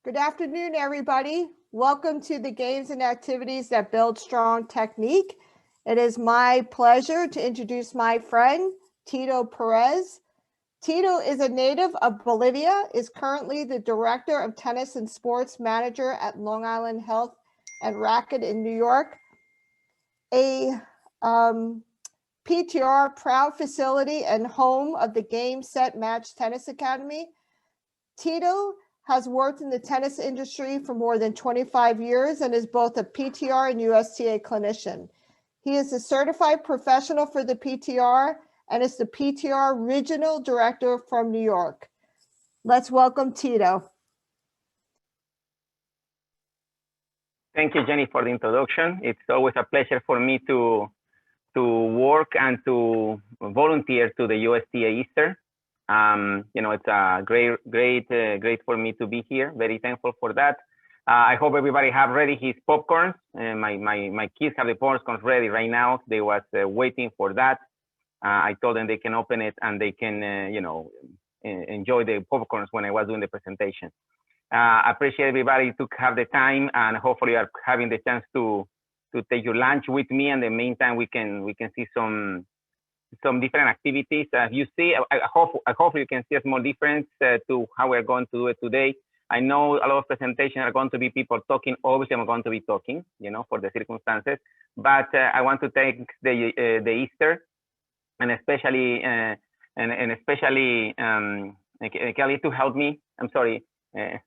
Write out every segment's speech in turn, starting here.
Good afternoon, everybody. Welcome to the games and activities that build strong technique. It is my pleasure to introduce my friend, Tito Perez. Tito is a native of Bolivia, is currently the Director of Tennis and Sports Manager at Long Island Health and Racquet in New York, a PTR Proud Facility and home of the Game Set Match Tennis Academy. Tito has worked in the tennis industry for more than 25 years and is both a PTR and USTA clinician. He is a certified professional for the PTR and is the PTR Regional Director from New York. Let's welcome Tito. Thank you, Jenny, for the introduction. It's always a pleasure for me to work and to volunteer to the USTA Eastern. It's a great for me to be here. Very thankful for that. I hope everybody have ready his popcorn. My kids have the popcorn ready right now. They was waiting for that. I told them they can open it and they can, enjoy the popcorns when I was doing the presentation. I appreciate everybody to have the time, and hopefully you are having the chance to take your lunch with me. In the meantime, we can see some different activities. You see, I hope you can see a small difference to how we're going to do it today. I know a lot of presentations are going to be people talking. Obviously, I'm going to be talking, for the circumstances. But I want to thank the Easter, and especially Kelly to help me. I'm sorry, the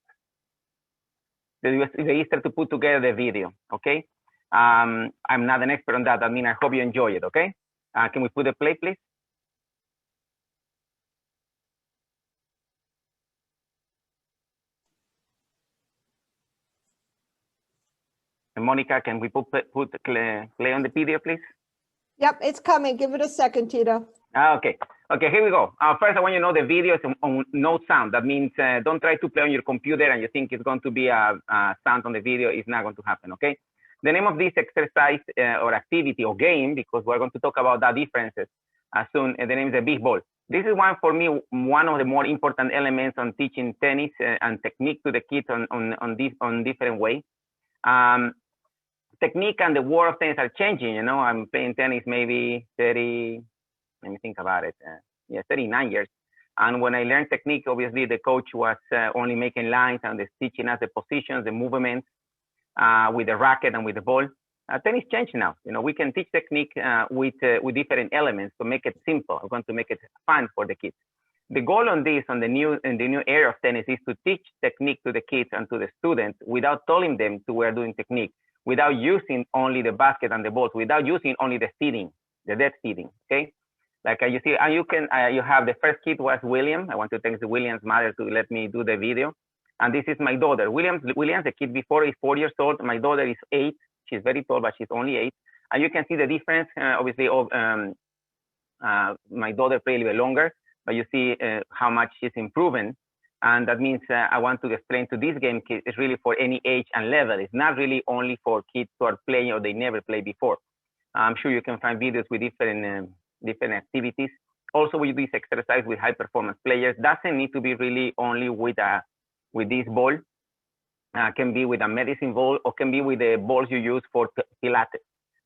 Easter to put together the video. Okay, I'm not an expert on that. I mean, I hope you enjoy it. Okay. Can we put the play, please? And Monica, can we put play on the video, please? Yep, it's coming. Give it a second, Tito. Okay, here we go. First, I want you to know the video is on no sound. That means don't try to play on your computer and you think it's going to be a sound on the video. It's not going to happen, okay? The name of this exercise or activity or game, because we're going to talk about the differences soon, the name is the big ball. This is one of the more important elements on teaching tennis and technique to the kids on different ways. Technique and the world of tennis are changing. I'm playing tennis maybe 30, let me think about it. 39 years. And when I learned technique, obviously the coach was only making lines and teaching us the positions, the movements with the racket and with the ball. Tennis changed now. We can teach technique with different elements to make it simple. We're going to make it fun for the kids. The goal on this, in the new era of tennis, is to teach technique to the kids and to the students without telling them we're doing technique, without using only the basket and the balls, without using only the seating, the dead seating. Okay, like you see, and you have the first kid was William. I want to thank the William's mother to let me do the video. And this is my daughter. Williams, the kid before, is 4 years old. My daughter is 8. She's very tall, but she's only 8. And you can see the difference, obviously, of my daughter played a little bit longer, but you see how much she's improving. And that means I want to explain to this game, kids, it's really for any age and level. It's not really only for kids who are playing or they never played before. I'm sure you can find videos with different activities. Also, we do this exercise with high performance players. Doesn't need to be really only with this ball. Can be with a medicine ball or can be with the balls you use for Pilates.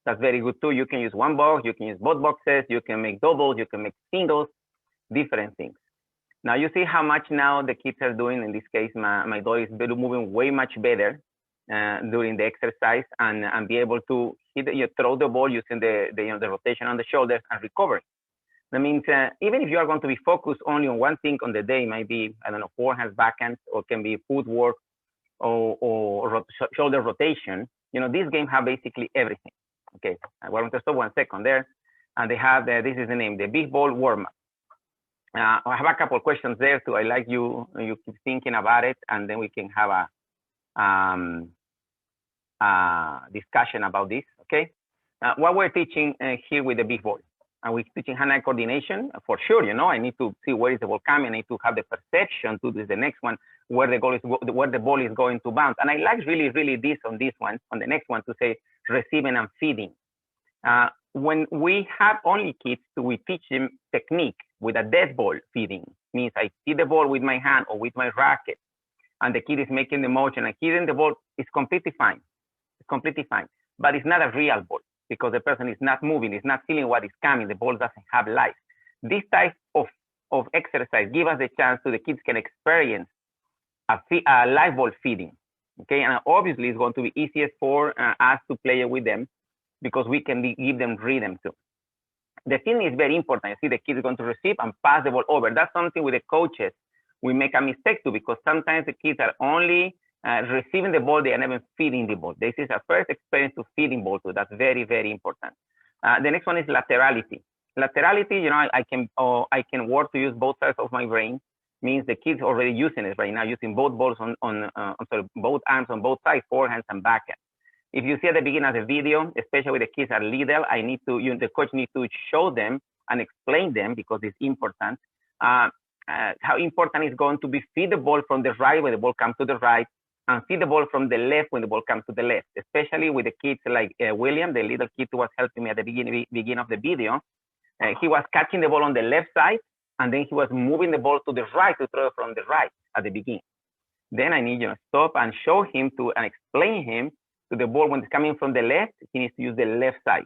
That's very good too. You can use one box, you can use both boxes, you can make doubles, you can make singles, different things. Now you see how much now the kids are doing. In this case, my daughter is moving way much better during the exercise and be able to throw the ball using the rotation on the shoulders and recover. That means even if you are going to be focused only on one thing on the day, maybe, I don't know, forehands, backhands, or can be footwork or shoulder rotation, this game have basically everything. Okay, I want to stop 1 second there. And they have, this is the name, the big ball warm-up. I have a couple of questions there too. I like you keep thinking about it, and then we can have a discussion about this, okay? What we're teaching here with the big ball. And we're teaching hand-eye coordination for sure. I need to see where is the ball coming. I need to have the perception to do the next one, where the ball is going to bounce. And I like really this on this one, on the next one, to say receiving and feeding. When we have only kids, we teach them technique with a dead ball feeding. Means I feed the ball with my hand or with my racket. and the kid is making the motion and hitting the ball, it's completely fine. It's completely fine. But it's not a real ball because the person is not moving, it's not feeling what is coming. The ball doesn't have life. This type of exercise give us the chance so the kids can experience a live ball feeding. Okay, and obviously it's going to be easiest for us to play with them because we can give them rhythm too. The thing is very important. You see the kids are going to receive and pass the ball over. That's something with the coaches we make a mistake too, because sometimes the kids are only receiving the ball, they are never feeding the ball. This is a first experience to feeding ball too. That's very, very important. The next one is laterality. Laterality, you know, I can work to use both sides of my brain. Means the kids already using it right now, using both balls both arms on both sides, forehands and backhand. If you see at the beginning of the video, especially when the kids are little, the coach needs to show them and explain them because it's important. How important it's going to be feed the ball from the right when the ball comes to the right, and feed the ball from the left when the ball comes to the left. Especially with the kids like William, the little kid who was helping me at the beginning of the video. He was catching the ball on the left side, and then he was moving the ball to the right to throw from the right at the beginning. Then I need to stop and show him and explain him to the ball when it's coming from the left, he needs to use the left side.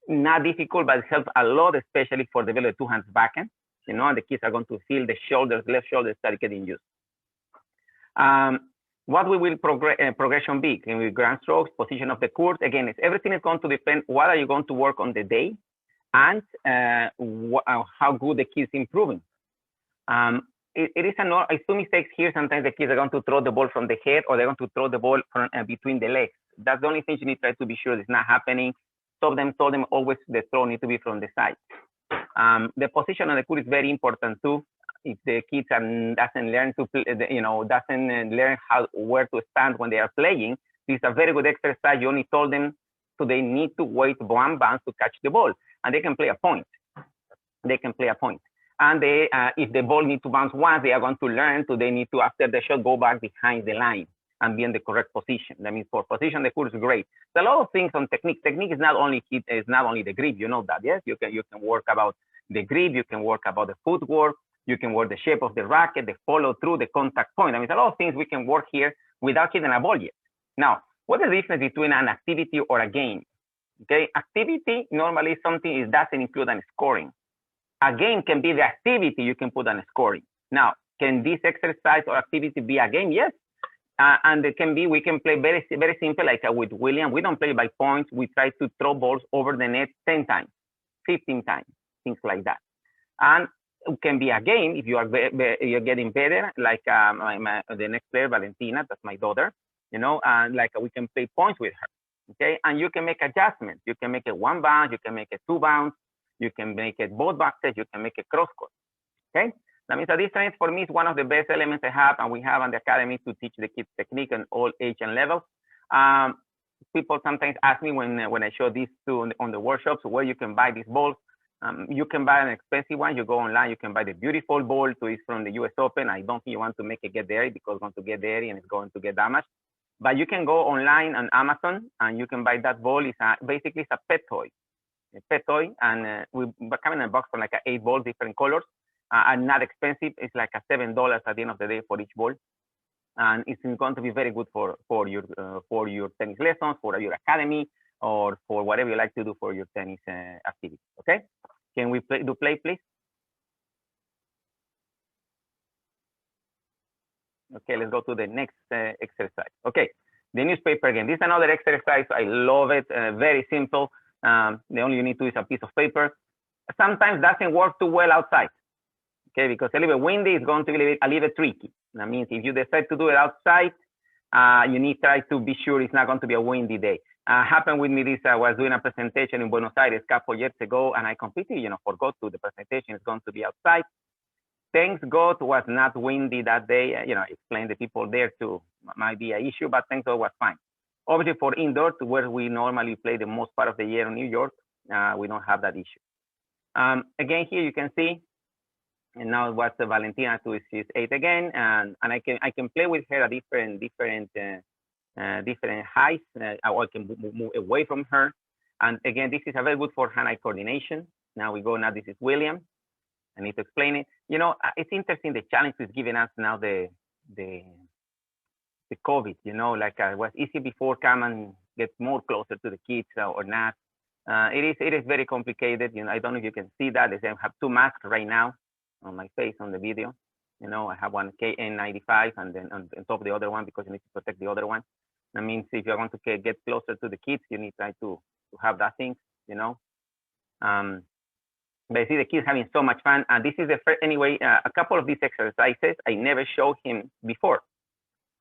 Not difficult, but it helps a lot, especially for the two hands backhand. You know, and the kids are going to feel the shoulders, left shoulder start getting used. What will progression be? Can we grand strokes, position of the court? Again, everything is going to depend what are you going to work on the day and how good the kids improving. It is two mistakes here. Sometimes the kids are going to throw the ball from the head or they're going to throw the ball from between the legs. That's the only thing you need to try to be sure it's not happening. Told them always the throw needs to be from the side. The position on the court is very important too. If the kids doesn't learn to play, doesn't learn where to stand when they are playing, this is a very good exercise. You only told them so they need to wait one bounce to catch the ball, and they can play a point. They can play a point. And if the ball needs to bounce once, they are going to learn to they need to, after the shot, go back behind the line and be in the correct position. That means for position, the court is great. There's a lot of things on technique. Technique is not only the grip. You know that, yes? You can work about the grip. You can work about the footwork. You can work the shape of the racket, the follow through, the contact point. I mean, there's a lot of things we can work here without hitting a ball yet. Now, what is the difference between an activity or a game? Okay, activity normally something doesn't include any scoring. A game can be the activity you can put on scoring. Now, can this exercise or activity be a game? Yes. And it can be, we can play very, very simple, like with William. We don't play by points. We try to throw balls over the net 10 times, 15 times, things like that. And it can be a game if you're getting better, like the next player, Valentina, that's my daughter, you know, and like we can play points with her. Okay. And you can make adjustments. You can make it one bounce, you can make it two bounce. You can make it both boxes, you can make it cross court. Okay? That means the difference for me is one of the best elements I have, and we have in the academy to teach the kids technique on all age and levels. People sometimes ask me when I show these two on the workshops where you can buy these balls. You can buy an expensive one. You go online, you can buy the beautiful ball it's from the US Open. I don't think you want to make it get dirty because it's going to get dirty and it's going to get damaged. But you can go online on Amazon and you can buy that ball. Basically, it's a pet toy. A pet toy, and we come in a box from like 8 balls, different colors, and not expensive. It's like $7 at the end of the day for each ball, and it's going to be very good for your tennis lessons, for your academy, or for whatever you like to do for your tennis activity. Okay, can we play, please? Okay, let's go to the next exercise. Okay, the newspaper again. This is another exercise. I love it. Very simple. The only you need to is a piece of paper. Sometimes doesn't work too well outside, okay, because a little bit windy is going to be a little bit tricky. That means if you decide to do it outside, you need to try to be sure it's not going to be a windy day. Happened with me this, I was doing a presentation in Buenos Aires a couple years ago, and I completely, forgot to the presentation is going to be outside. Thanks God it was not windy that day. Explain the people there too. Might be an issue, but thanks God it was fine. Obviously, for indoors, where we normally play the most part of the year in New York, we don't have that issue. Again, here you can see, and now what's Valentina to is 8 again, and I can play with her at different heights. I can move away from her, and again, this is a very good for hand-eye coordination. Now we go. Now this is William. I need to explain it. It's interesting. The challenge is giving us now the the COVID, you know, like it was easy before, come and get more closer to the kids or not. It is very complicated. You know, I don't know if you can see that. I have two masks right now on my face on the video. You know, I have one KN95 and then on top of the other one because you need to protect the other one. That means if you're going to get closer to the kids, you need to have that thing, you know. But I see the kids having so much fun. And this is the first, anyway, a couple of these exercises I never showed him before.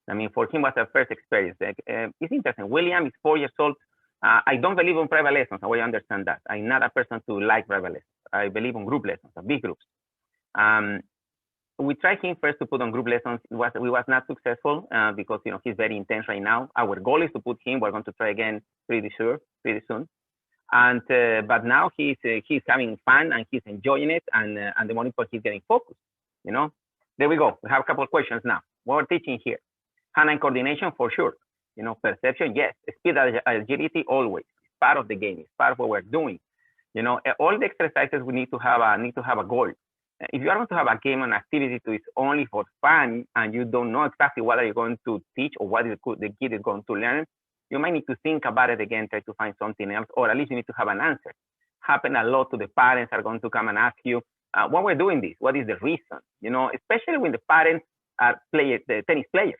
I mean, for him was a first experience. It's interesting. William is 4 years old. I don't believe in private lessons. I understand that. I'm not a person to like private lessons. I believe in group lessons, big groups. We tried him first to put on group lessons. We was not successful because, you know, he's very intense right now. Our goal is to put him. We're going to try again pretty soon. And but now he's having fun and he's enjoying it, and the monitor he's getting focused. You know, there we go. We have a couple of questions now. What we're teaching here: hand-eye coordination for sure. You know, perception, yes. Speed, agility, always. It's part of the game. It's part of what we're doing. You know, all the exercises we need to have a goal. If you are going to have a game and activity to it's only for fun and you don't know exactly what are you going to teach or what the kid is going to learn, you might need to think about it again, try to find something else, or at least you need to have an answer. Happen a lot to the parents are going to come and ask you, why we're doing this? What is the reason? You know, especially when the parents are the tennis players.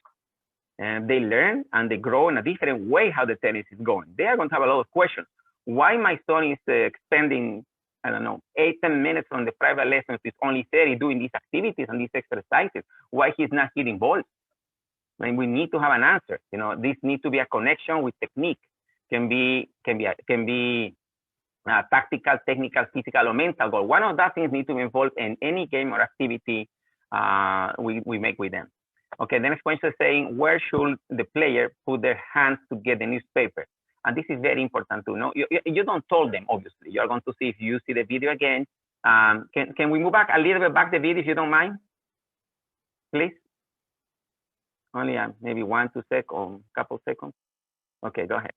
And they learn and they grow in a different way how the tennis is going. They are going to have a lot of questions. Why my son is spending, I don't know, 8-10 minutes from the private lessons is only 30 doing these activities and these exercises? Why he's not hitting balls? I mean, we need to have an answer. You know, this needs to be a connection with technique. Can be tactical, technical, physical, or mental goal. One of that things need to be involved in any game or activity we make with them. Okay, the next question is saying, where should the player put their hands to get the newspaper? And this is very important to know. You don't tell them, obviously. You're going to see if you see the video again. Can we move back a little bit back the video if you don't mind? Please? Only maybe 1-2 seconds or a couple seconds. Okay, go ahead.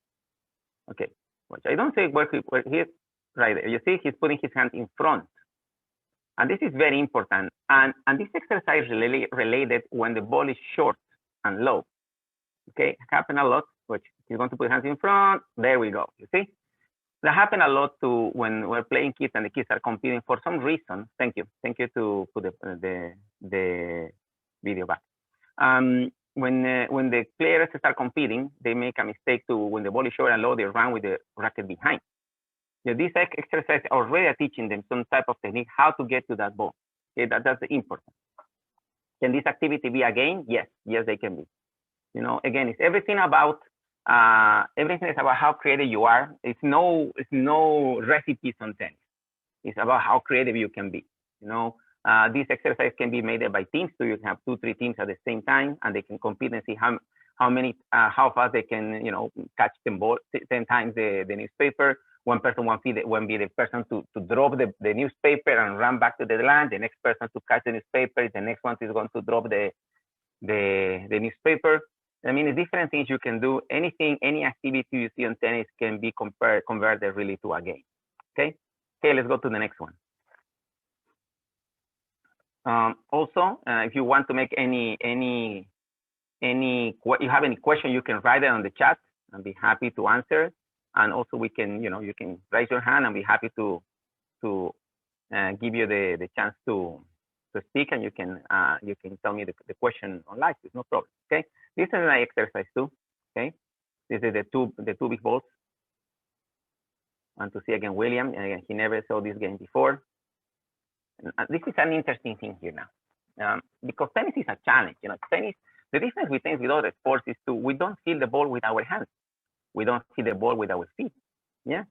Okay, watch. I don't say where he's right there. You see, he's putting his hand in front. And this is very important. And this exercise is related when the ball is short and low. Okay, it happens a lot, which he's going to put hands in front. There we go. You see? That happens a lot to when we're playing kids and the kids are competing for some reason. Thank you. Thank you to put the video back. When the players start competing, they make a mistake to when the ball is short and low, they run with the racket behind. Yeah, this exercise already teaching them some type of technique how to get to that ball. Okay, that's important. Can this activity be a game? Yes, they can be. You know, again, it's everything about everything is about how creative you are. It's no recipes on tennis. It's about how creative you can be. You know, this exercise can be made by teams, so you can have 2-3 teams at the same time, and they can compete and see how fast they can, you know, catch the ball 10 times the newspaper. One person won't be the person to drop the newspaper and run back to the line. The next person to catch the newspaper. The next one is going to drop the newspaper. I mean, the different things you can do. Anything, any activity you see on tennis can be converted really to a game. Okay. Okay, let's go to the next one. Also, if you want to make you have any question, you can write it on the chat. I'll be happy to answer. And also we can, you know, you can raise your hand and be happy to give you the chance to speak, and you can tell me the question on live. It's no problem. Okay. This is an exercise too. Okay. This is the two big balls. And to see again, William, again, he never saw this game before. And this is an interesting thing here now, because tennis is a challenge. You know, tennis. The difference with tennis with other sports is we don't feel the ball with our hands. We don't hit the ball with our feet. Yeah,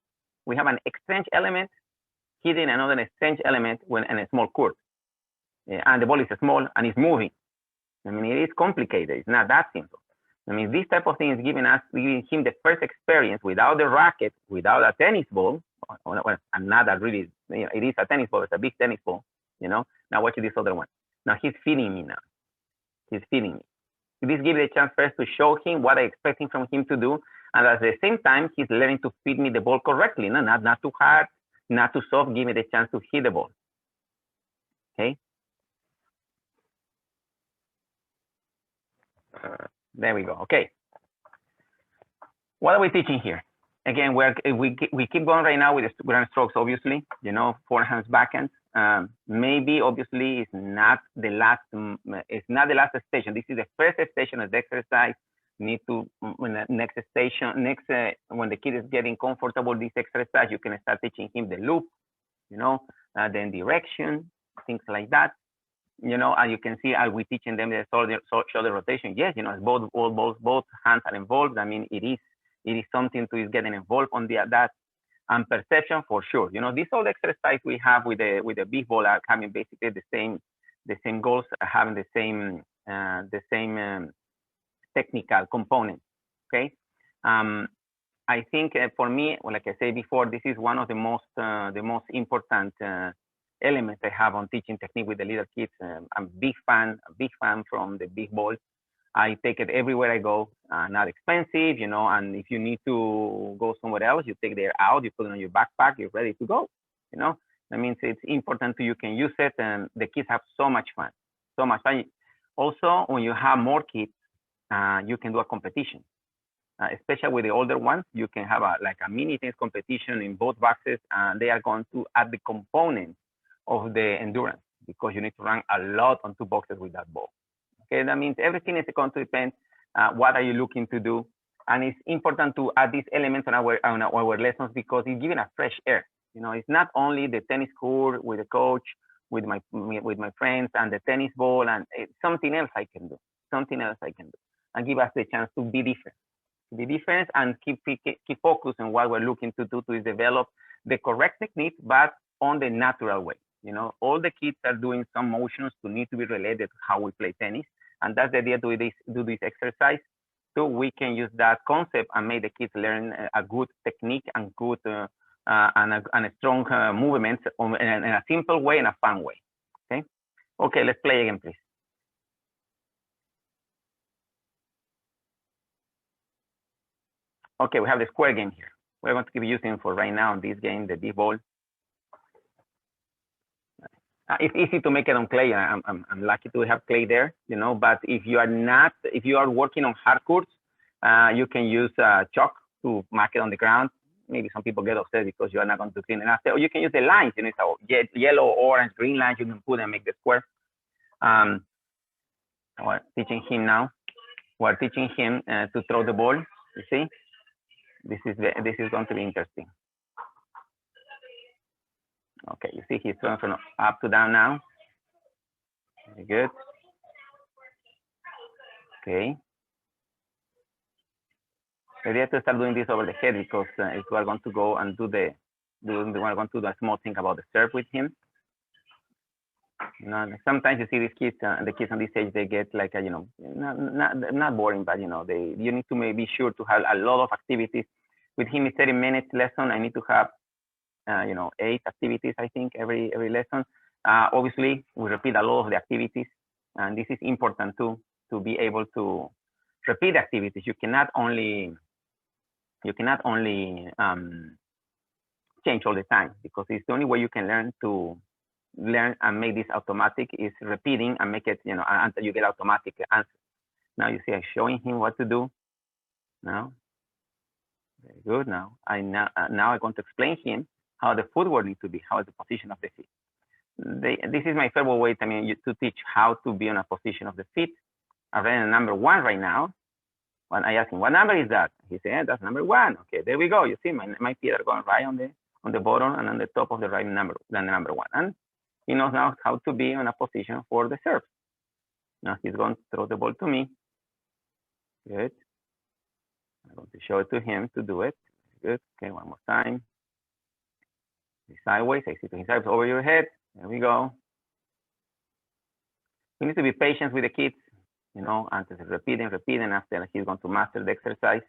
we have an exchange element hitting another exchange element in a small court, and the ball is small and it's moving. I mean, it is complicated. It's not that simple. I mean, this type of thing is giving him the first experience without the racket, without a tennis ball. Well, not that really. You know, it is a tennis ball. It's a big tennis ball. You know. Now watch this other one. Now he's feeding me. Now he's feeding me. This gives me a chance first to show him what I expect from him to do. And at the same time, he's learning to feed me the ball correctly. No, not too hard, not too soft. Give me the chance to hit the ball. Okay. There we go. Okay. What are we teaching here? Again, we keep going right now with the grand strokes, obviously, you know, forehands, backhands. Maybe obviously it's not the last station. This is the first station of the exercise. Need to, when the next station, when the kid is getting comfortable this exercise, you can start teaching him the loop, you know, then direction, things like that. You know, and you can see, are we teaching them the shoulder rotation? Yes, you know, both hands are involved. I mean, it is something to is getting involved on that, and perception for sure. You know, this whole exercise we have with the big ball are having basically the same goals, having the same technical components. Okay, I think for me, like I said before, this is one of the most important elements I have on teaching technique with the little kids. I'm a big fan from the big balls. I take it everywhere I go. Not expensive, you know, and if you need to go somewhere else, you take it out, you put it on your backpack, you're ready to go, you know. That means it's important you can use it, and the kids have so much fun. Also, when you have more kids, you can do a competition. Especially with the older ones, you can have a mini tennis competition in both boxes, and they are going to add the components of the endurance, because you need to run a lot on 2 boxes with that ball. Okay, that means everything is going to depend. What are you looking to do? And it's important to add these elements on our lessons, because it's giving a fresh air. You know, it's not only the tennis court with the coach, with my friends, and the tennis ball, and it's something else I can do. And give us the chance to be different, and keep focus on what we're looking to do, to develop the correct technique, but on the natural way. You know, all the kids are doing some motions to need to be related to how we play tennis, and that's the idea. Do this exercise, so we can use that concept and make the kids learn a good technique and good and a strong movements in a simple way and a fun way. Okay, let's play again, please. Okay, we have the square game here. We're going to keep using for right now this game, the deep ball. It's easy to make it on clay. I'm lucky to have clay there, you know. But if you are working on hard courts, you can use chalk to mark it on the ground. Maybe some people get upset because you are not going to clean enough. Or you can use the lines, you know, so yellow, orange, green lines. You can put and make the square. We're teaching him now. We're teaching him to throw the ball. You see, this is going to be interesting. Okay, you see he's throwing from up to down now. Very good. Okay. We have to start doing this over the head, because if we are going to go and we're going to do a small thing about the serve with him. You know, sometimes you see these kids, the kids on this age, they get like you know, not boring, but you know, you need to be sure to have a lot of activities. With him, it's 30 minutes lesson. I need to have you know, 8 activities, I think, every lesson. Obviously, we repeat a lot of the activities, and this is important too, to be able to repeat activities. You cannot only change all the time, because it's the only way you can learn and make this automatic is repeating and make it, you know, until you get automatic answers. Now you see I'm showing him what to do. Now, very good. Now I'm going to explain him how the footwork needs to be, how is the position of the feet. This is my favorite way, I mean, to teach how to be on a position of the feet. I'm running number 1 right now. When I ask him, what number is that? He said, that's number 1. Okay, there we go. You see, my feet are going right on the bottom and on the top of the right number, the number 1. And he knows now how to be on a position for the serve. Now he's going to throw the ball to me. Good. I'm going to show it to him to do it. Good. Okay, one more time. Sideways, I see to his sides over your head. There we go. We need to be patient with the kids, you know, and to repeat and after he's going to master the exercise.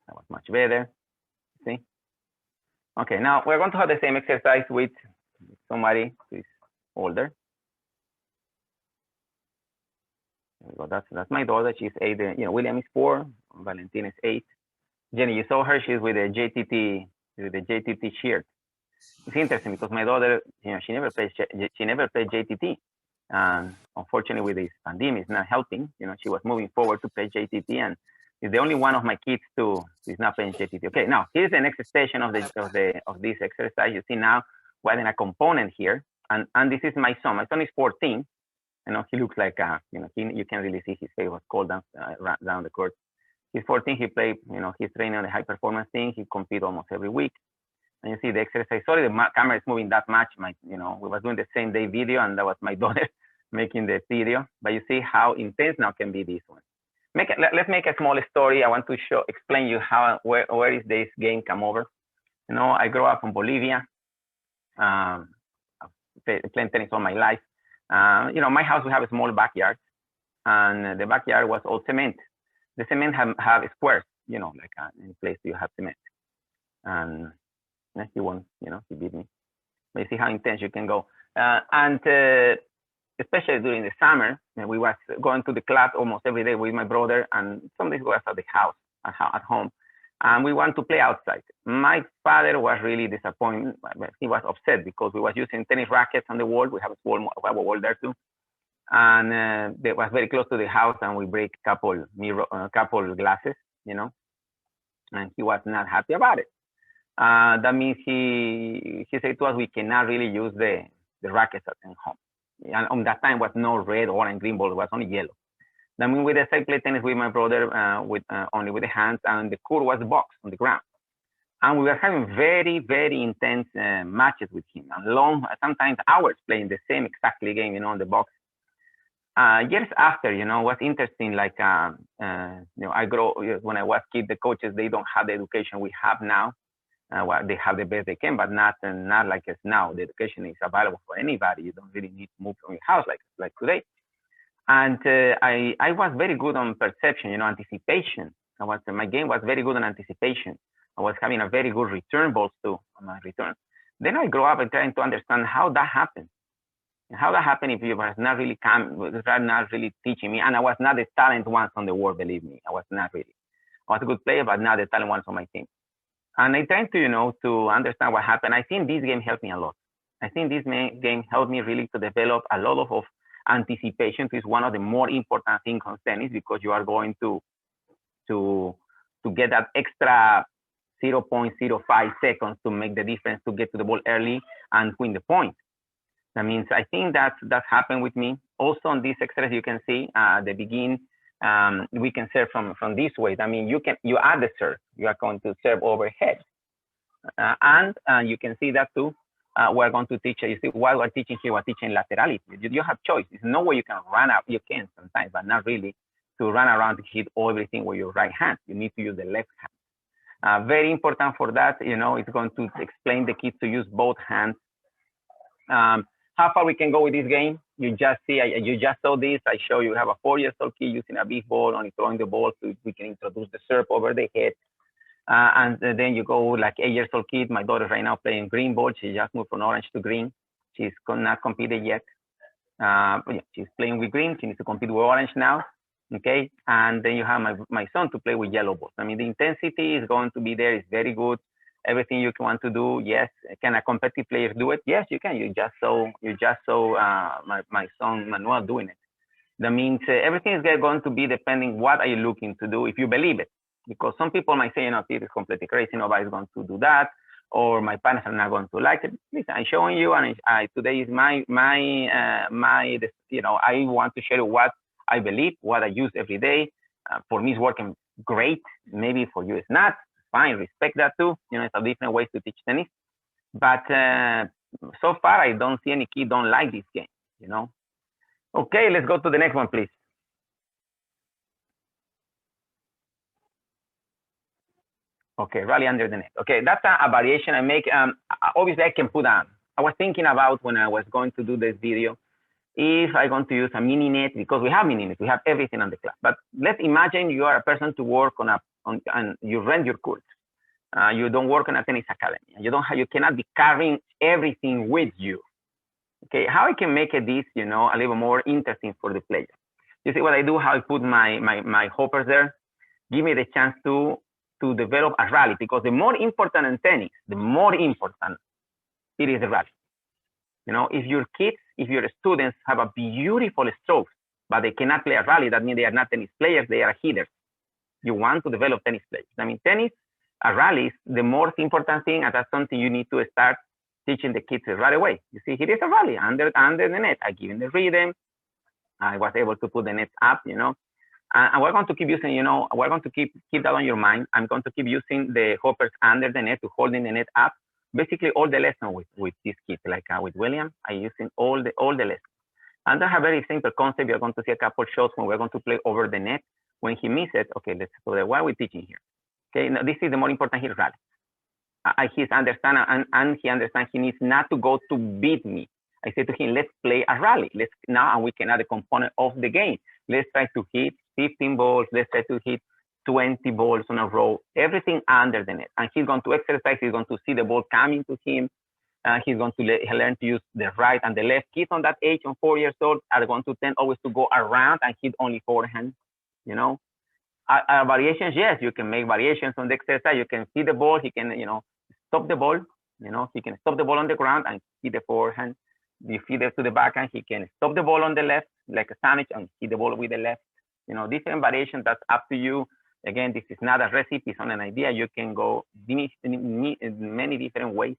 That was much better. See? Okay, now we're going to have the same exercise with somebody who is older. There we go. That's my daughter. She's 8. You know, William is 4. Valentina is 8. Jenny, you saw her. She's with the JTT shirt. It's interesting because my daughter, you know, she never played JTT. And unfortunately, with this pandemic, it's not helping. You know, she was moving forward to play JTT, and is the only one of my kids to is not playing JTT. Okay, now here's the next station of this exercise. You see now we're adding a component here, and this is my son. My son is 14. You know, he looks like you know, you can't really see his face was cold down the court. He's 14. He played. You know, he's training on the high performance thing. He competes almost every week. And you see the exercise. Sorry, the camera is moving that much. You know, we was doing the same day video, and that was my daughter making the video. But you see how intense now can be this one. Let's make a small story. I want to explain you where is this game come over. You know, I grew up in Bolivia. Playing tennis all my life. You know, my house, we have a small backyard, and the backyard was all cement. The cement have squares, you know, like in place you have cement. And he won, you know, he beat me. But you see how intense you can go. Especially during the summer, we was going to the club almost every day with my brother, and some days we was at the house, at home. And we want to play outside. My father was really disappointed. He was upset because we was using tennis rackets on the wall. We have a wall there too. And it was very close to the house, and we break a couple glasses, you know. And he was not happy about it. That means he said to us, we cannot really use the rackets at home. And on that time was no red, orange, green ball, it was only yellow. That means we decided to play tennis with my brother only with the hands, and the court was box on the ground. And we were having very, very intense matches with him, and long, sometimes hours playing the same exactly game, you know, on the box. Years after, you know, what's interesting, like, you know, when I was kid, the coaches, they don't have the education we have now. Well, they have the best they can, but not like it's now. The education is available for anybody. You don't really need to move from your house like today. And I was very good on perception, you know, anticipation. My game was very good on anticipation. I was having a very good return balls too on my return. Then I grew up and trying to understand how that happened. And how that happened if you was not really not really teaching me. And I was not the talent ones on the world, believe me. I was not really. I was a good player, but not the talent ones on my team. And I tried to, you know, to understand what happened. I think this game helped me a lot. I think this game helped me really to develop a lot of anticipation. Is one of the more important things on tennis, because you are going to get that extra 0.05 seconds to make the difference to get to the ball early and win the point. That means I think that happened with me. Also on this exercise, you can see at the beginning, we can serve from this way. I mean, you add the serve. You are going to serve overhead, and you can see that too. We're going to teach. You see, what we're teaching here, we're teaching laterality. You have choice. There's no way you can run out. You can sometimes, but not really to run around to hit everything with your right hand. You need to use the left hand. Very important for that. You know, it's going to explain the kids to use both hands. How far we can go with this game? You just see, you just saw this. I show you have a 4-year-old kid using a big ball, only throwing the ball, so we can introduce the serve over the head. And then you go like 8-year-old kid. My daughter right now playing green ball. She just moved from orange to green. She's not competed yet. But yeah, she's playing with green. She needs to compete with orange now. Okay. And then you have my son to play with yellow balls. I mean, the intensity is going to be there. It's very good. Everything you want to do, yes. Can a competitive player do it? Yes, you can. You just saw my son Manuel doing it. That means everything is going to be depending what are you looking to do if you believe it. Because some people might say, you know, this is completely crazy. Nobody's going to do that, or my parents are not going to like it. Listen, I'm showing you, and today is my you know, I want to share what I believe, what I use every day. For me, it's working great. Maybe for you, it's not. Fine, respect that too. You know, it's a different way to teach tennis. But so far, I don't see any kid don't like this game. You know. Okay, let's go to the next one, please. Okay, rally under the net. Okay, that's a variation I make. Obviously, I can put on. I was thinking about when I was going to do this video, if I'm going to use a mini net, because we have mini net, we have everything on the class. But let's imagine you are a person to work and you rent your course. You don't work on a tennis academy. You cannot be carrying everything with you. Okay, how I can make this, you know, a little more interesting for the player. You see what I do? How I put my hoppers there. Give me the chance to develop a rally, because the more important in tennis, the more important it is the rally. You know, if your kids if your students have a beautiful stroke, but they cannot play a rally, that means they are not tennis players, they are hitters. You want to develop tennis players. I mean, tennis, a rally is the most important thing, and that's something you need to start teaching the kids right away. You see, here is a rally under the net. I give them the rhythm. I was able to put the net up, you know. And we're going to keep using, you know, we're going to keep that on your mind. I'm going to keep using the hoppers under the net to holding the net up. Basically, all the lessons with these kids, like with William, I using all the lessons. And that's a very simple concept. You're going to see a couple shots when we're going to play over the net. When he misses it, okay, let's go there. What are we teaching here? Okay, now this is the more important here, rally. He understands and he understands he needs not to go to beat me. I say to him, let's play a rally. Let's now, and we can add a component of the game. Let's try to hit 15 balls. Let's try to hit 20 balls on a row, everything under the net. And he's going to exercise. He's going to see the ball coming to him. He's going to learn to use the right and the left. Kids on that age, on 4 years old, are going to tend always to go around and hit only forehand, you know. Variations, yes, you can make variations on the exercise. You can see the ball. He can, you know, stop the ball. You know, he can stop the ball on the ground and hit the forehand. You feed it to the backhand. He can stop the ball on the left, like a sandwich, and hit the ball with the left. You know, different variations. That's up to you. Again, this is not a recipe. It's on an idea. You can go in many different ways.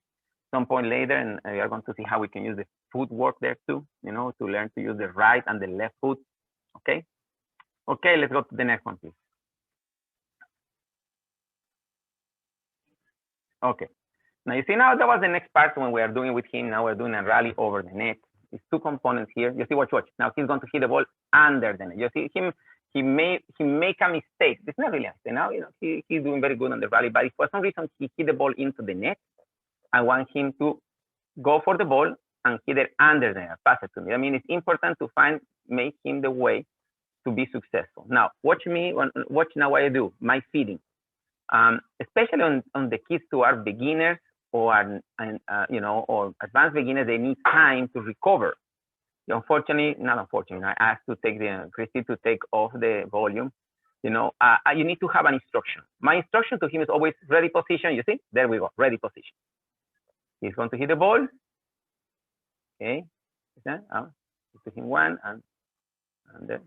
Some point later, and we are going to see how we can use the footwork there too. You know, to learn to use the right and the left foot. Okay. Okay. Let's go to the next one, please. Okay. Now you see, now that was the next part when we are doing with him. Now we're doing a rally over the net. It's two components here. You see, watch. Now he's going to hit the ball under the net. You see him. He make a mistake. It's not really a mistake. Now, you know, he's doing very good on the rally, but if for some reason he hit the ball into the net, I want him to go for the ball and hit it under the net, pass it to me. I mean, it's important to make him the way to be successful. Now, watch now what I do, my feeding. Especially on the kids who are beginners or you know, or advanced beginners, they need time to recover. Unfortunately, not unfortunately, I asked to take Christy to take off the volume. You know, you need to have an instruction. My instruction to him is always ready position. You see, there we go, ready position. He's going to hit the ball. Okay, to him one and then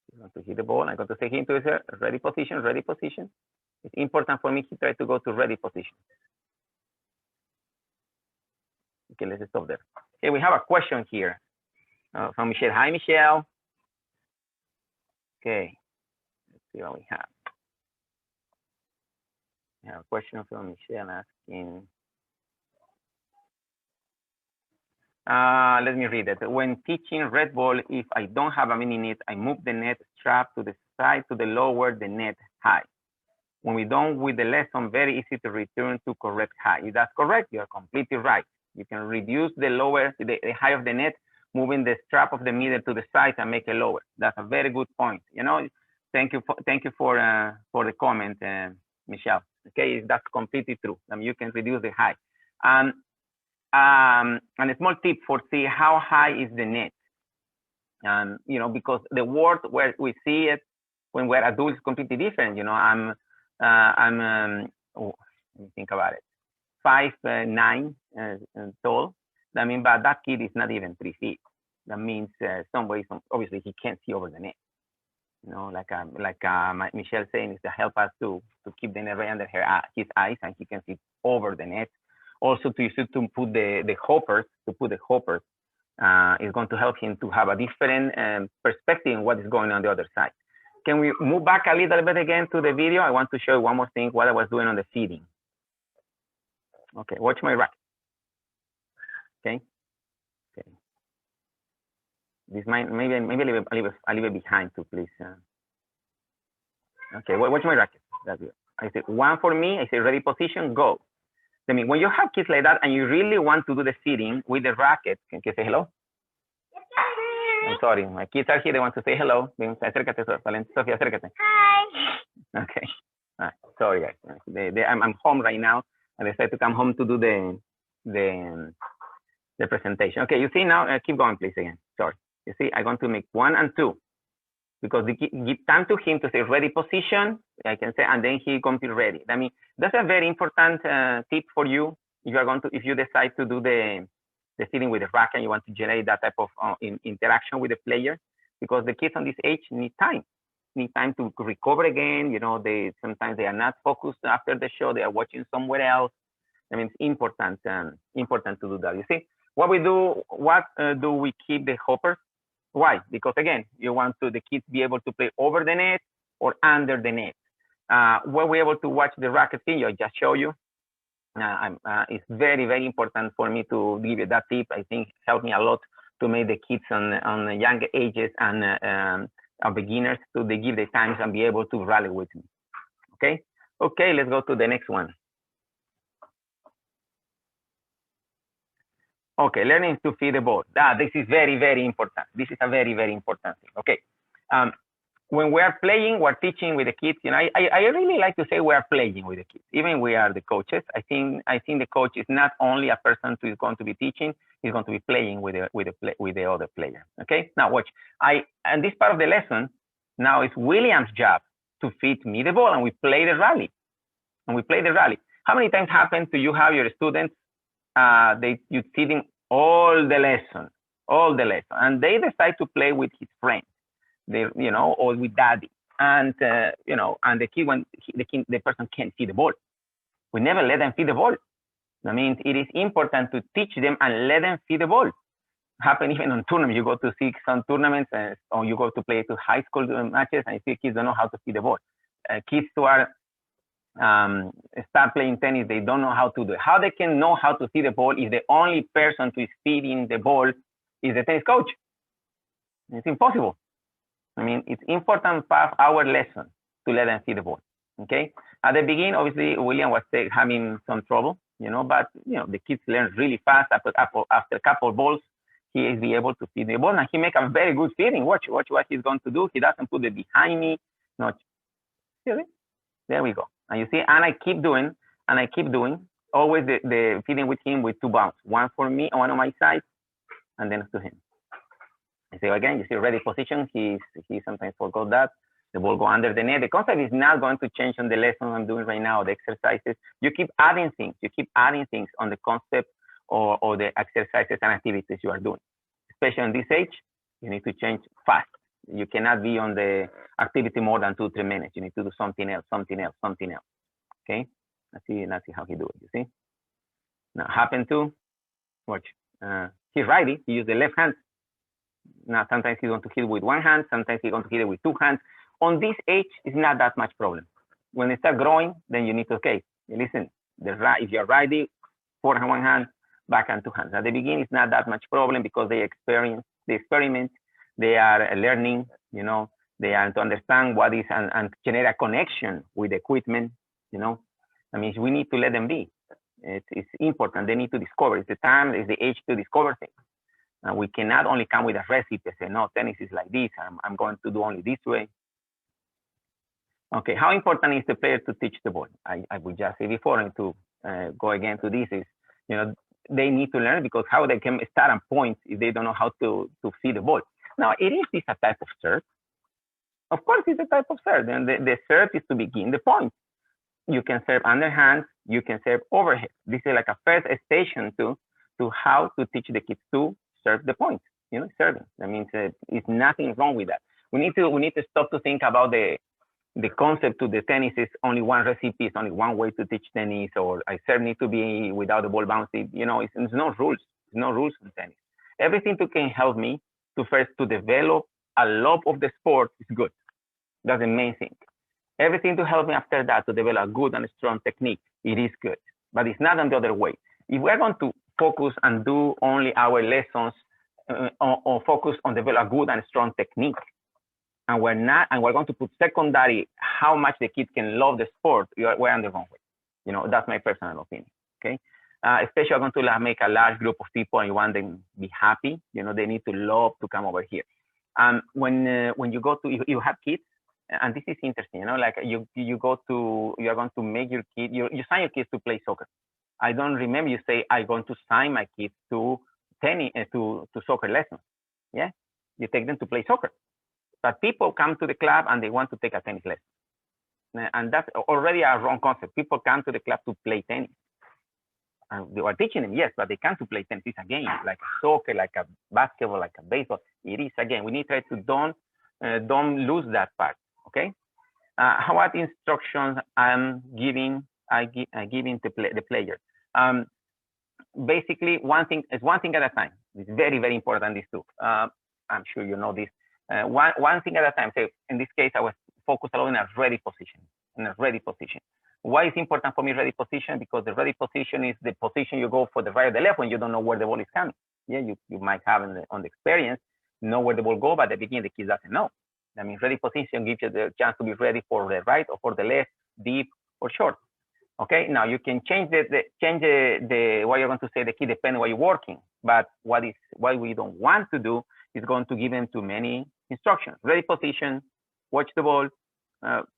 he's going to hit the ball. I'm going to take him to his ready position. Ready position. It's important for me to try to go to ready position. Okay, let's stop there. Okay, we have a question here from Michelle. Hi, Michelle. Okay, let's see what we have. We have a question from Michelle asking. Let me read it. When teaching red ball, if I don't have a mini net, I move the net strap to the side to the lower the net high. When we're done with the lesson, very easy to return to correct high. If that's correct, you're completely right. You can reduce the high of the net, moving the strap of the middle to the side and make it lower. That's a very good point. You know, thank you for the comment, Michelle. Okay, that's completely true. I mean, you can reduce the high. And a small tip for see how high is the net. You know, because the world where we see it when we're adults is completely different. You know, let me think about it. 5'9" tall. I mean, but that kid is not even 3 feet. That means some ways, obviously, he can't see over the net. You know, like Michelle saying, is to help us to keep the net right under his eyes, and he can see over the net. Also, to put the hoppers, is going to help him to have a different perspective on what is going on the other side. Can we move back a little bit again to the video? I want to show you one more thing, what I was doing on the feeding. Okay, watch my racket. Okay. This might maybe I leave it behind too, please. Okay, watch my racket. That's it. I say one for me. I say ready position, go. I mean, when you have kids like that and you really want to do the feeding with the racket, can you say hello? I'm sorry, my kids are here. They want to say hello. Acércate, Sofía, acércate. Hi. Okay. Sorry, guys. I'm home right now, and I decided to come home to do the presentation. Okay, you see now. Keep going, please. Again. Sorry. You see, I'm going to make 1 and 2 because they give time to him to say ready position. I can say, and then he can be ready. I mean, that's a very important tip for you. if you decide to do the feeding with the racket, you want to generate that type of interaction with the player, because the kids on this age need time to recover again. You know, sometimes they are not focused after the show, they are watching somewhere else. I mean, it's important to do that. You see, what do we keep the hoppers? Why? Because again, you want the kids be able to play over the net or under the net. When we're able to watch the racket spin, I just show you. It's very, very important for me to give you that tip. I think helped me a lot to make the kids on the young ages and beginners they give the times and be able to rally with me. Okay, let's go to the next one. Okay, learning to feed the ball. This is very, very important. This is a very, very important thing. Okay, when we are playing, we're teaching with the kids. You know, I really like to say we are playing with the kids. Even we are the coaches. I think the coach is not only a person who is going to be teaching. He's going to be playing with the other player. Okay, now watch. And this part of the lesson now is William's job to feed me the ball, and we play the rally. How many times happen to you have your students? You feeding all the lesson, and they decide to play with his friends, or with daddy, and and the kid the person can't feed the ball. We never let them feed the ball. That means it is important to teach them and let them feed the ball. Happen even on tournaments. You go to see some tournaments, or you go to play to high school matches, and you see kids don't know how to feed the ball. Kids who are start playing tennis, they don't know how to do it. How they can know how to feed the ball if the only person who is feeding the ball is the tennis coach? It's impossible. I mean, it's important part of our lesson to let them feed the ball. Okay. At the beginning, obviously, William was having some trouble, but the kids learn really fast. After a couple of balls, he is able to feed the ball, and he make a very good feeding. Watch what he's going to do. He doesn't put it behind me. No, see? There we go. And you see, and I keep doing, always the feeding with him with two bounce, one for me, one on my side, and then to him. I say again, you see ready position. He sometimes forgot that. The ball go under the net. The concept is not going to change on the lesson I'm doing right now, the exercises. You keep adding things. On the concept or the exercises and activities you are doing. Especially on this age, you need to change fast. You cannot be on the activity more than 2-3 minutes. You need to do something else. Okay, let's see how he do it. You see, now happen to watch. He's righty. He use the left hand. Now sometimes he's going to hit with one hand. Sometimes he's going to hit it with two hands. On this age, it's not that much problem. When they start growing, then you need to listen. If you're righty, forehand one hand, backhand two hands. At the beginning, it's not that much problem because they experiment. They are learning, they are to understand what is and generate a connection with the equipment, I mean, we need to let them be. It's important. They need to discover. It's the time, it's the age to discover things. And we cannot only come with a recipe and say, no, tennis is like this. I'm going to do only this way. Okay, how important is the player to teach the ball? I would just say before, and to go again to this is, they need to learn, because how they can start a point if they don't know how to feed the ball. Now, is this a type of serve? Of course, it's a type of serve. And the serve is to begin the point. You can serve underhand. You can serve overhead. This is like a first station to how to teach the kids to serve the point. Serving. That means it's nothing wrong with that. We need to stop to think about the concept to the tennis is only one recipe. It's only one way to teach tennis, or I serve need to be without the ball bouncing. It's no rules. There's no rules in tennis. Everything that can help me to develop a love of the sport is good. That's the main thing. Everything to help me after that to develop a good and strong technique, it is good. But it's not on the other way. If we're going to focus and do only our lessons or focus on develop a good and strong technique, and we're going to put secondary how much the kids can love the sport, we're on the wrong way. That's my personal opinion. Okay. Especially I'm going to make a large group of people and you want them to be happy, they need to love to come over here. When you go to, you have kids, and this is interesting, like you are going to make your kid, you sign your kids to play soccer. I don't remember you say, I'm going to sign my kids to tennis, to soccer lessons. Yeah, you take them to play soccer. But people come to the club and they want to take a tennis lesson. And that's already a wrong concept. People come to the club to play tennis. they were teaching them, yes, but they can't play tennis. It's a game, like soccer, like a basketball, like a baseball. It is a game. We need to try to don't lose that part. Okay. What instructions I'm giving? Giving the player. Basically, one thing at a time. It's very, very important. This too. I'm sure you know this. One thing at a time. So in this case, I was focused a lot in a ready position. In a ready position. Why is important for me ready position? Because the ready position is the position you go for the right or the left when you don't know where the ball is coming. Yeah, you might have on the experience know where the ball go, but at the beginning the kid doesn't know. I mean, ready position gives you the chance to be ready for the right or for the left, deep or short. Okay, now you can change the what you're going to say the key depending on what you're working. But what we don't want to do is going to give them too many instructions. Ready position, watch the ball,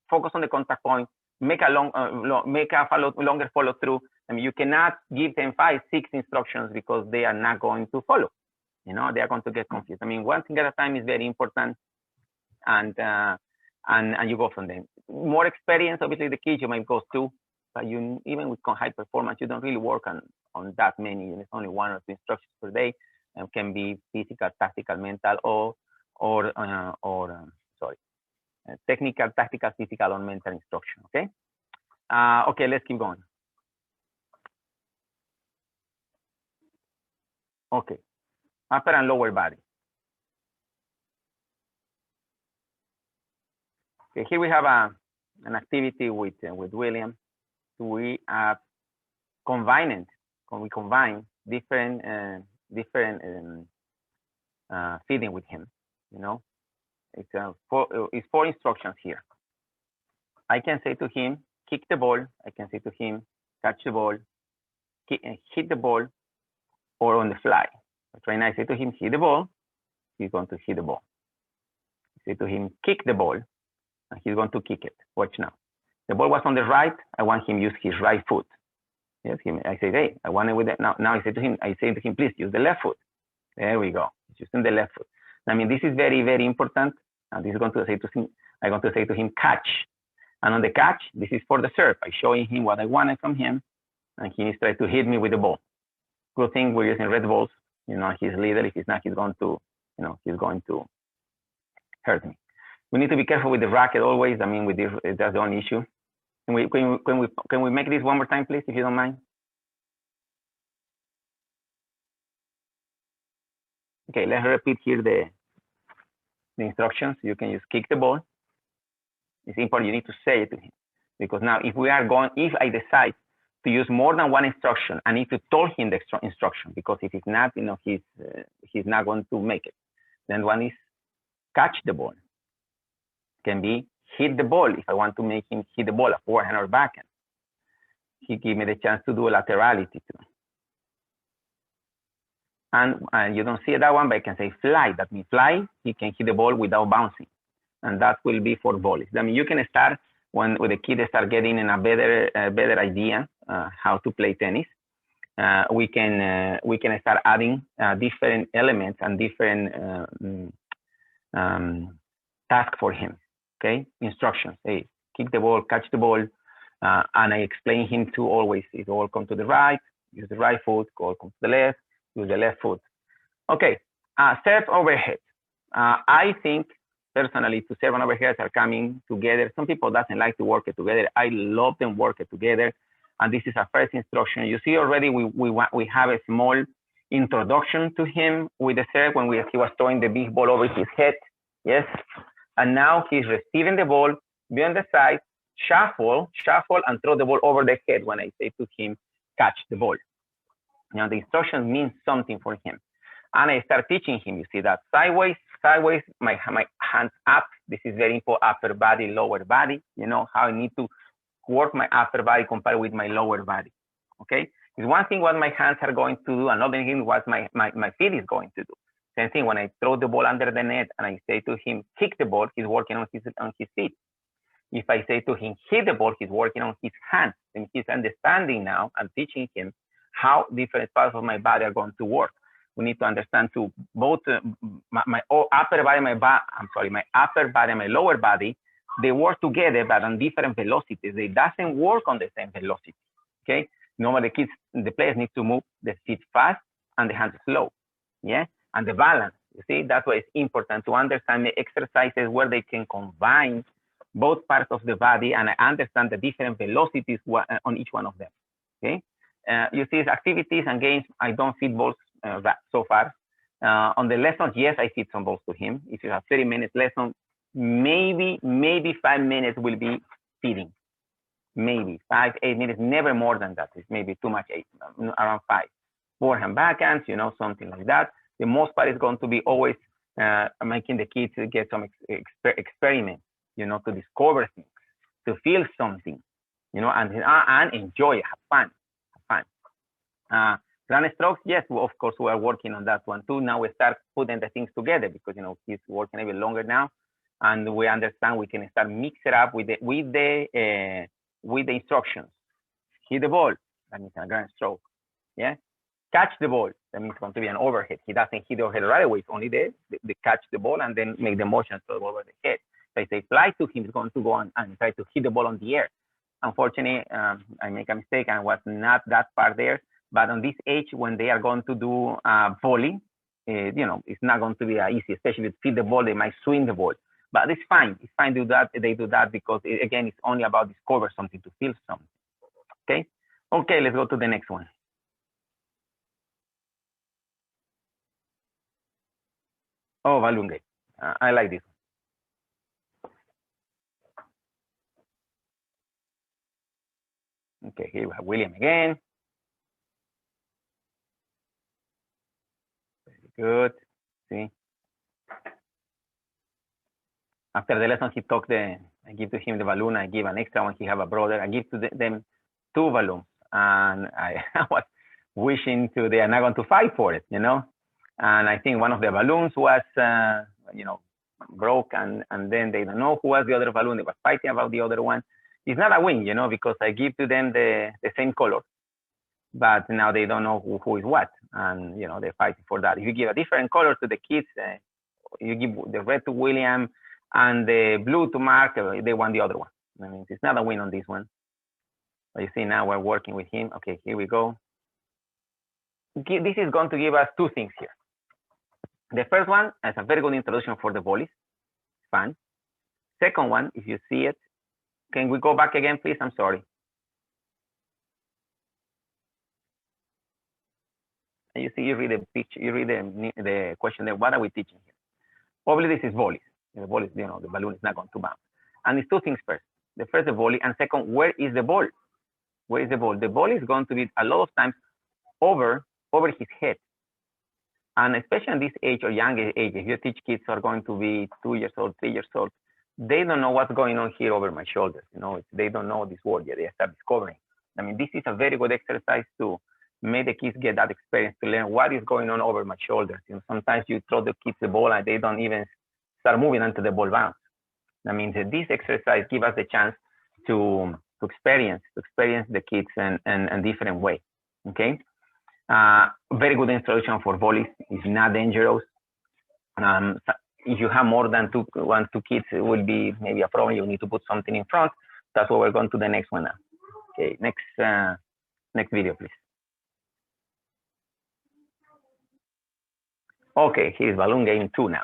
focus on the contact point, make a longer follow through. I mean, you cannot give them 5, 6 instructions because they are not going to follow. You know, they are going to get confused. I mean, one thing at a time is very important, and you go from there. More experience, obviously, the kids you might go to, but you even with high performance, you don't really work on that many. It's only 1 or 2 instructions per day, and can be physical, tactical, mental, or technical, tactical, physical, or mental instruction. Okay. Okay, let's keep going. Okay, upper and lower body. Okay, here we have an activity with William. We are combine different feeding with him. You know, it's 4 instructions here. I can say to him, kick the ball. I can say to him, catch the ball, hit the ball, or on the fly. But right now I say to him, hit the ball. He's going to hit the ball. I say to him, kick the ball, and he's going to kick it. Watch now. The ball was on the right. I want him to use his right foot. Yes, I say, hey, I want it with that. Now I say to him, please use the left foot. There we go. He's using the left foot. I mean, this is very, very important. And this is going to say to him, I'm going to say to him, catch. And on the catch, this is for the serve. I'm showing him what I wanted from him, and he needs to try to hit me with the ball. Good thing we're using red balls. You know, he's little. If he's not, he's going to, he's going to hurt me. We need to be careful with the racket always. I mean, with this, that's the only issue. Can we make this one more time, please, if you don't mind? Okay, let's repeat here the instructions. You can just kick the ball. It's important. You need to say it to him, because now if I decide to use more than 1 instruction, I need to tell him the extra instruction, because if it's not, he's not going to make it. Then one is catch the ball. Can be hit the ball if I want to make him hit the ball, a forehand or backhand. He give me the chance to do a laterality too. And you don't see that one, but I can say fly. That means fly. He can hit the ball without bouncing, and that will be for volleys. I mean, you can start when the kids start getting in a better idea how to play tennis. We can start adding different elements and different tasks for him. Okay, instructions. Hey, kick the ball, catch the ball, and I explain him to always, if the ball come to the right, use the right foot. Ball come to the left, use the left foot. Okay, serve overhead. I think personally, to serve and overhead are coming together. Some people doesn't like to work it together. I love them work it together, and this is our first instruction. You see already we have a small introduction to him with the serve when he was throwing the big ball over his head. Yes. And now he's receiving the ball, be on the side, shuffle, and throw the ball over the head when I say to him, catch the ball. Now the instruction means something for him. And I start teaching him, you see that sideways, my hands up. This is very important, upper body, lower body. You know how I need to work my upper body compared with my lower body. Okay? It's one thing what my hands are going to do, another thing what my feet is going to do. Same thing when I throw the ball under the net and I say to him, kick the ball, he's working on his feet. If I say to him, hit the ball, he's working on his hands. And he's understanding now, I'm teaching him how different parts of my body are going to work. We need to understand to both my upper body, my upper body and my lower body, they work together, but on different velocities. They doesn't work on the same velocity, okay? Normally, the players need to move the feet fast and the hands slow. Yeah, and the balance. You see, that's why it's important to understand the exercises where they can combine both parts of the body and understand the different velocities on each one of them. Okay, you see, activities and games. I don't feed balls so far. On the lessons, yes, I feed some balls to him. If you have 30 minutes lesson, maybe 5 minutes will be feeding. Maybe 5, 8 minutes, never more than that. It's maybe too much, around 5. Forehand, backhands, you know, something like that. The most part is going to be always making the kids get some experiment, you know, to discover things, to feel something, you know, and enjoy it, have fun. Grand strokes, yes, of course, we are working on that one too. Now we start putting the things together because, you know, he's working a bit longer now, and we understand we can start mix it up with the instructions. Hit the ball, that means a grand stroke. Yeah, catch the ball, that means it's going to be an overhead. He doesn't hit the overhead right away. It's only the catch the ball and then make the motion to over the head. So if they fly to him, he's going to go on and try to hit the ball on the air. Unfortunately, I make a mistake and was not that part there. But on this age, when they are going to do volley, you know, it's not going to be easy, especially if they feed the ball, they might swing the ball. But it's fine. It's fine to do that. They do that because, again, it's only about discover something, to feel something. Okay? Okay, let's go to the next one. Oh, balloon game. I like this one. Okay, here we have William again. Very good. See? After the lesson, he took I give to him the balloon. I give an extra one. He have a brother. I give to them 2 balloons. And I was wishing they are not going to fight for it, you know? And I think one of the balloons was, you know, broke. And then they don't know who was the other balloon. They were fighting about the other one. It's not a win, you know, because I give to them the same color. But now they don't know who is what. And, you know, they're fighting for that. If you give a different color to the kids, you give the red to William and the blue to Mark, they want the other one. I mean, it's not a win on this one. But you see, now we're working with him. Okay, here we go. This is going to give us 2 things here. The first one is a very good introduction for the volleys. Fun. Second one, if you see it, can we go back again, please? I'm sorry. And you see, you read the picture, you read the question there. What are we teaching here? Obviously, this is volleys. The volleys, you know, the balloon is not going to bounce. And it's 2 things first. The first, the volley, and second, where is the ball? Where is the ball? The ball is going to be a lot of times over his head. And especially in this age or younger age, if you teach kids who are going to be 2 years old, 3 years old, they don't know what's going on here over my shoulders. You know, they don't know this word yet. They start discovering. I mean, this is a very good exercise to make the kids get that experience, to learn what is going on over my shoulders. You know, sometimes you throw the kids the ball and they don't even start moving until the ball bounces. That means that this exercise gives us the chance to experience the kids in different way. Okay. Very good introduction for volleys. It's not dangerous. If you have more than two kids, it will be maybe a problem. You need to put something in front. That's what we're going to the next one now. Okay, next video, please. Okay, here's balloon game 2 now.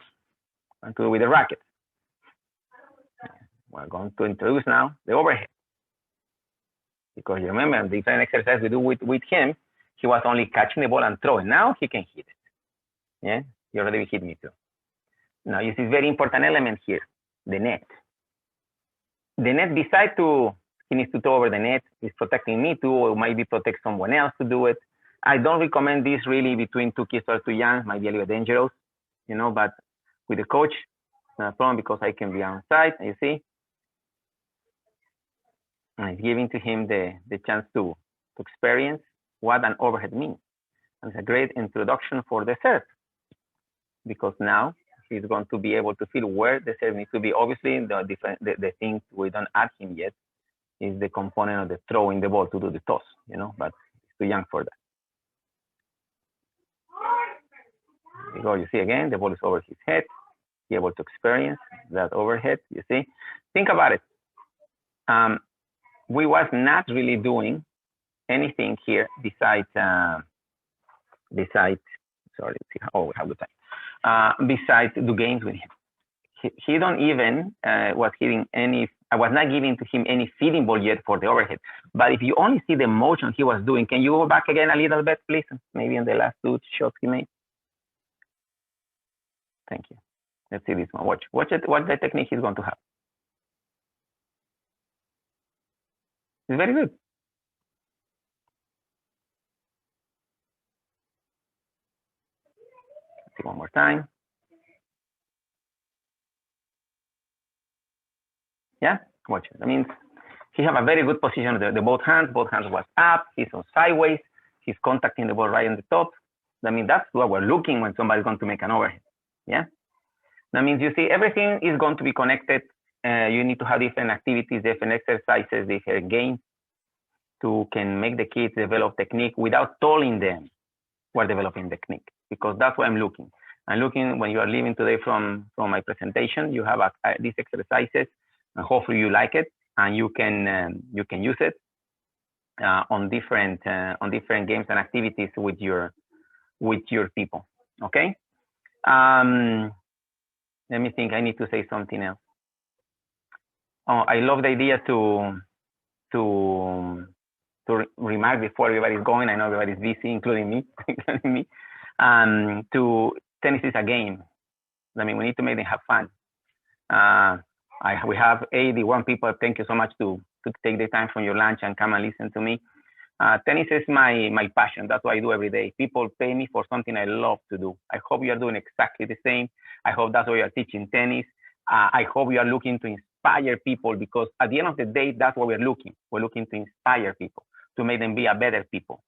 And with the racket. We're going to introduce now the overhead. Because you remember the different exercise we do with him, he was only catching the ball and throwing. Now he can hit it. Yeah, he already hit me too. Now this is very important element here, the net. The net, besides he needs to throw over the net, is protecting me too, or maybe protect someone else to do it. I don't recommend this really between 2 kids or 2 young, might be a little dangerous, you know, but with the coach, no problem because I can be on side, you see. And it's giving to him the chance to experience what an overhead means. And it's a great introduction for the serve because now he's going to be able to feel where the serve needs to be. Obviously, the things we don't add him yet is the component of the throwing the ball to do the toss, you know, but he's too young for that. There you go, you see again, the ball is over his head. Be able to experience that overhead, you see. Think about it. We was not really doing anything here besides, sorry, let's see, oh, we have the time. Besides do games with him. He don't even was giving any, I was not giving to him any feeding ball yet for the overhead. But if you only see the motion he was doing, can you go back again a little bit, please? Maybe in the last 2 shots he made. Thank you. Let's see this one. Watch it. What the technique he's going to have. It's very good. Let's see one more time. Yeah, watch it. I mean, he have a very good position. The both hands was up. He's on sideways. He's contacting the ball right on the top. I mean, that's what we're looking when somebody's going to make an overhead. Yeah. That means you see everything is going to be connected. You need to have different activities, different exercises, different games to can make the kids develop technique without telling them we're developing technique, because that's what I'm looking. I'm looking when you are leaving today from my presentation, you have these exercises, and hopefully you like it, and you can use it on different games and activities with your people. Okay. Let me think. I need to say something else. Oh, I love the idea to remark before everybody's going. I know everybody's busy, including me. Tennis is a game. I mean, we need to make them have fun. We have 81 people. Thank you so much to take the time from your lunch and come and listen to me. Tennis is my passion. That's what I do every day. People pay me for something I love to do. I hope you are doing exactly the same. I hope that's why you are teaching tennis. I hope you are looking to inspire people, because at the end of the day, that's what we're looking. We're looking to inspire people, to make them be a better people.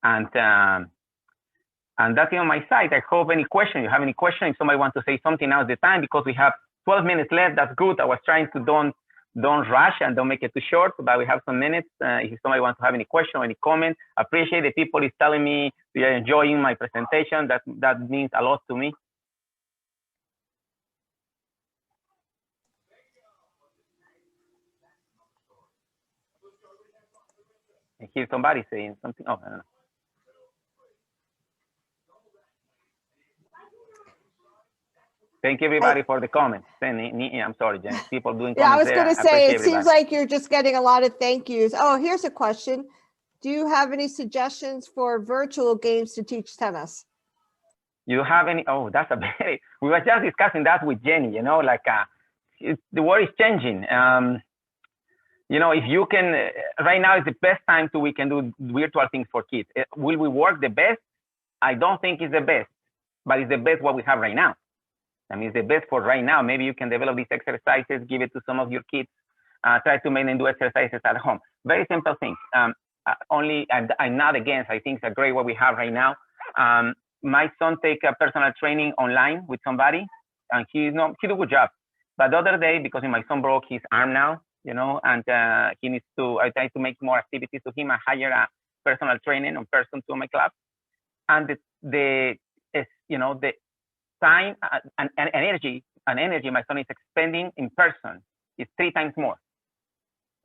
And that's it on my side. I hope any question, you have any question, if somebody wants to say something, now's the time, because we have 12 minutes left. That's good. I was trying to don't rush and don't make it too short, but we have some minutes. If somebody wants to have any question or any comment, I appreciate the people is telling me they are enjoying my presentation. That means a lot to me. I hear somebody saying something. Oh, I don't know. Thank you, everybody, for the comments. I'm sorry, Jen. People doing comments. Yeah, I was going to say, it seems everybody. like you're just getting a lot of thank yous. Oh, here's a question. Do you have any suggestions for virtual games to teach tennis? You have any? Oh, that's a very, we were just discussing that with Jenny, you know, like the world is changing. You know, if you can, right now is the best time we can do virtual things for kids. Will we work the best? I don't think it's the best, but it's the best what we have right now. I mean, it's the best for right now. Maybe you can develop these exercises, give it to some of your kids, try to make them do exercises at home. Very simple things. I'm not against, I think it's a great what we have right now. My son take a personal training online with somebody, and he do a good job. But the other day, because my son broke his arm now, you know, and he needs to, I try to make more activities to him. I hire a personal training in person to my club. And the time and energy my son is expending in person is 3 times more.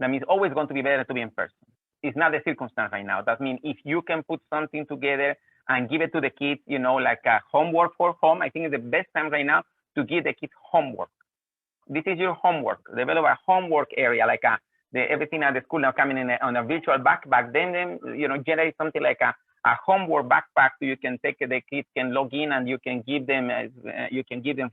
That means always going to be better to be in person. It's not the circumstance right now. That means if you can put something together and give it to the kids, you know, like a homework for home, I think it's the best time right now to give the kids homework. This is your homework. Develop a homework area, like everything at the school now coming in on a virtual backpack. Then you know, generate something like a homework backpack, so you can take, the kids can log in and you can give them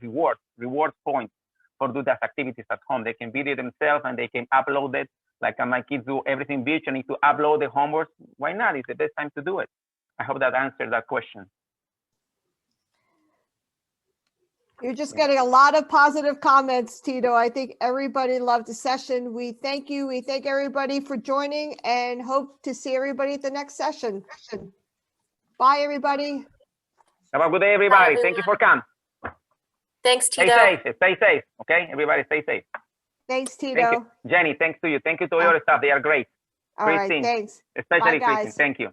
reward points for do that activities at home. They can video themselves and they can upload it. Like my kids do everything virtual, need to upload the homework. Why not? It's the best time to do it. I hope that answered that question. You're just getting a lot of positive comments, Tito. I think everybody loved the session. We thank you. We thank everybody for joining and hope to see everybody at the next session. Bye, everybody. Have a good day, everybody. Thank you for coming. Thanks, Tito. Stay safe. Okay, everybody, stay safe. Thanks, Tito. Thank you. Jenny, thanks to you. Thank you to all your staff. They are great. All right, thanks. Especially Bye, guys. Christine. Thank you.